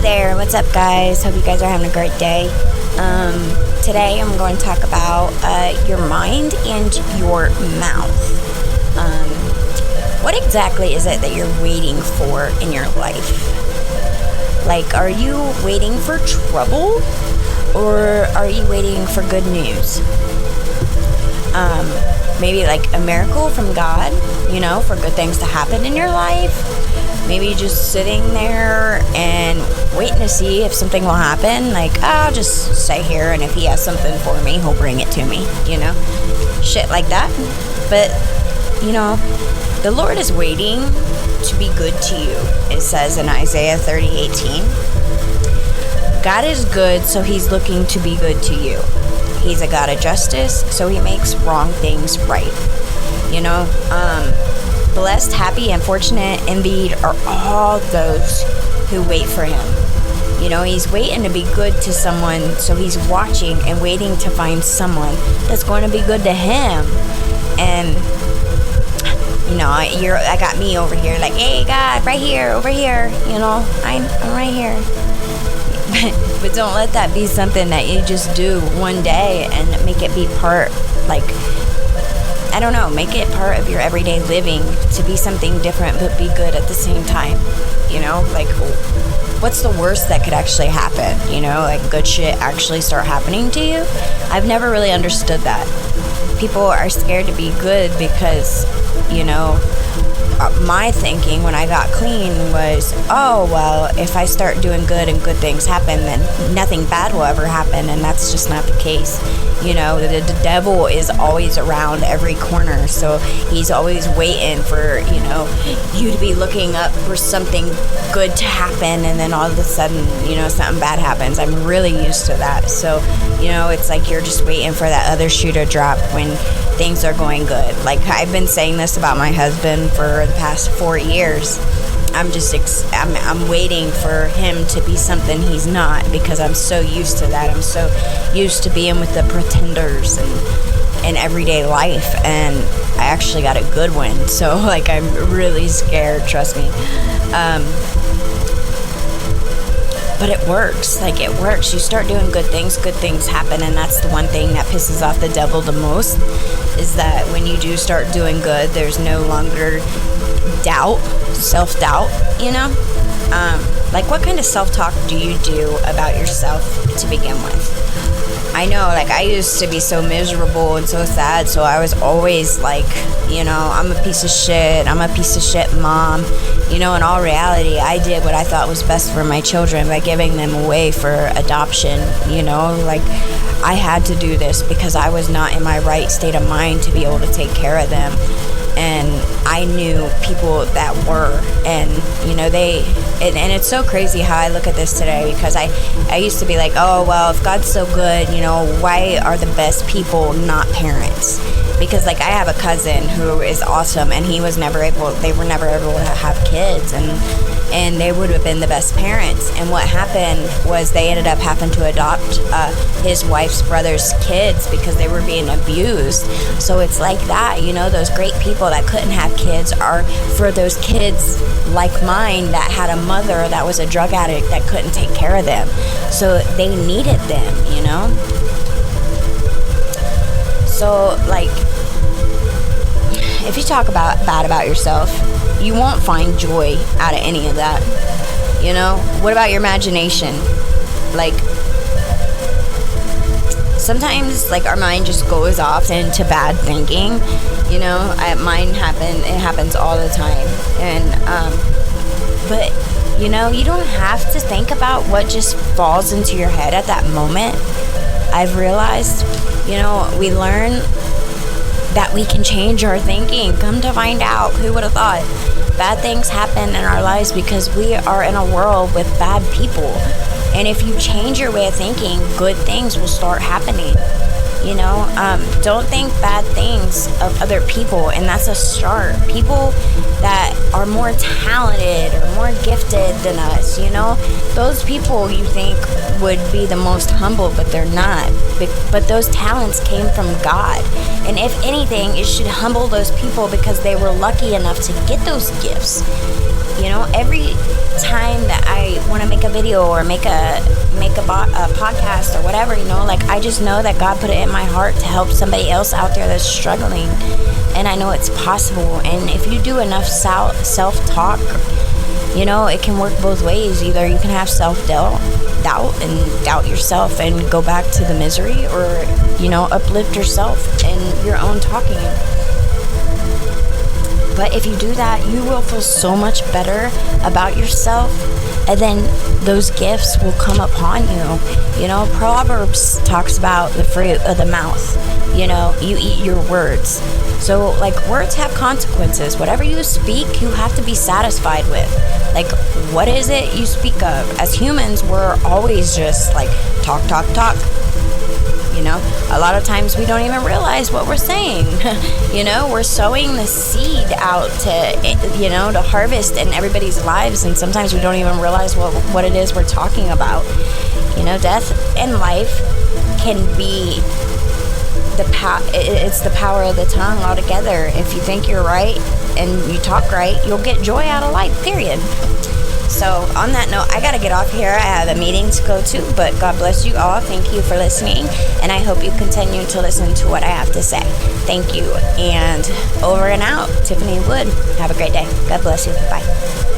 there, what's up, guys? Hope you guys are having a great day. Today I'm going to talk about your mind and your mouth. What exactly is it that you're waiting for in your life? Like, are you waiting for trouble, or are you waiting for good news? Maybe like a miracle from God, for good things to happen in your life. Maybe just sitting there and waiting to see if something will happen. Like, I'll just stay here, and if he has something for me, he'll bring it to me, Shit like that. But, the Lord is waiting to be good to you. It says in Isaiah 30:18. God is good, so he's looking to be good to you. He's a God of justice, so he makes wrong things right. Blessed, happy, and fortunate indeed are all those who wait for him. He's waiting to be good to someone, so he's watching and waiting to find someone that's going to be good to him. And, I got me over here like, hey, God, right here, over here, I'm right here. But don't let that be something that you just do one day and make it be part, make it part of your everyday living to be something different but be good at the same time. What's the worst that could actually happen? Good shit actually start happening to you? I've never really understood that. People are scared to be good because, my thinking when I got clean was, oh, well, if I start doing good and good things happen, then nothing bad will ever happen, and that's just not the case. The devil is always around every corner, so he's always waiting for, you to be looking up for something good to happen, and then all of a sudden, something bad happens. I'm really used to that. So, it's like you're just waiting for that other shoe to drop when things are going good. I've been saying this about my husband for the past 4 years. I'm waiting for him to be something he's not, because I'm so used to that. I'm so used to being with the pretenders and in everyday life, and I actually got a good one. So I'm really scared, trust me. But it works. It works. You start doing good things happen, and that's the one thing that pisses off the devil the most, is that when you do start doing good, there's no longer doubt, self-doubt, what kind of self-talk do you do about yourself to begin with? I know, I used to be so miserable and so sad, so I was always I'm a piece of shit, I'm a piece of shit mom. In all reality, I did what I thought was best for my children by giving them away for adoption, I had to do this because I was not in my right state of mind to be able to take care of them. And I knew people that were, and and it's so crazy how I look at this today, because I used to be like, oh, well, if God's so good, why are the best people not parents? Because I have a cousin who is awesome, and they were never able to have kids, and they would have been the best parents. And what happened was they ended up having to adopt his wife's brother's kids because they were being abused. So it's like that, those great people that couldn't have kids are for those kids like mine that had a mother that was a drug addict that couldn't take care of them. So they needed them, So, if you talk bad about yourself, you won't find joy out of any of that. What about your imagination? Sometimes, our mind just goes off into bad thinking. It happens all the time. And, but, you don't have to think about what just falls into your head at that moment. I've realized, we learn that we can change our thinking. Come to find out, who would have thought? Bad things happen in our lives because we are in a world with bad people. And if you change your way of thinking, good things will start happening. Don't think bad things of other people, and that's a start. People that are more talented or more gifted than us, those people you think would be the most humble, but they're not. But those talents came from God. And if anything, it should humble those people because they were lucky enough to get those gifts. Every time that I want to make a a video or make a podcast or whatever, like I just know that God put it in my heart to help somebody else out there that's struggling, and I know it's possible. And if you do enough self-talk, it can work both ways. Either you can have self-doubt and doubt yourself and go back to the misery, or uplift yourself in your own talking. But if you do that, you will feel so much better about yourself, and then those gifts will come upon you. Proverbs talks about the fruit of the mouth. You eat your words. So, words have consequences. Whatever you speak, you have to be satisfied with. What is it you speak of? As humans, we're always just talk. A lot of times we don't even realize what we're saying. We're sowing the seed out to harvest in everybody's lives, and sometimes we don't even realize what it is we're talking about. Death and life can be it's the power of the tongue altogether. If you think you're right and you talk right, you'll get joy out of life, period. So on that note, I gotta get off here. I have a meeting to go to, but God bless you all. Thank you for listening, and I hope you continue to listen to what I have to say. Thank you, and over and out. Tiffany Wood. Have a great day. God bless you. Bye.